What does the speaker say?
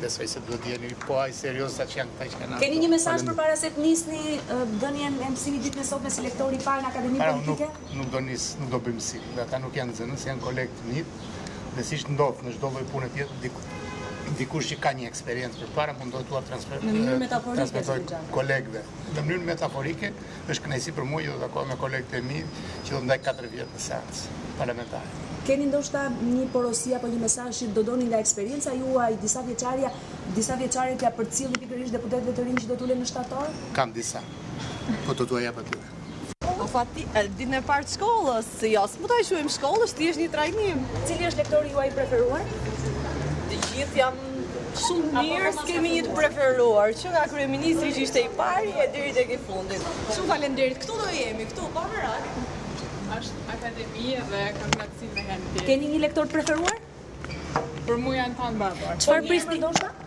besoj se duhet jeni po ai serioz sa që janë këta që kanë. Keni një mesazh përpara se të nisni dhënien e mësimit ditën e sotme si lektor i parë në Akademinë Politike? Nuk do bëjmë mësim. Ata nuk janë nxënës, janë kolegë të mirë. Dhe siç ndodh në çdo lloj pune tjetër, dikush që ka një eksperiencë përpara mund do t'ua transmetoj kolegëve. Në mënyrë metaforike, është kënaqësi për mua që do takoj me kolegët e mi që do ndaj 4 vjet në seancë parlamentare. Keni ndoshta një porosi apo një mesazh që do doni nga eksperienca juaj, disa vjeçare t'ia përcjellni pikërisht deputetëve të rinj që do të ulen në shtator? Kam disa. Po do t'ua jap aty. Fati, ditën e parë të shkollës, jo, s'mu ta quajmë shkollës, ti është një trajnim. Cili është lektori juaj i preferuar? Të gjithë jam shumë mirë, s'kemi një të preferuar, që nga kryeministri që ishte i pari e deri tek i fundit. Shumë faleminderit, këtu do jemi, këtu, pa merak. Është akademi dhe kam knatësi me Hendi. Keni një lektor të preferuar? Për mua janë tanë barabar. Çfarë prisni ndoshta?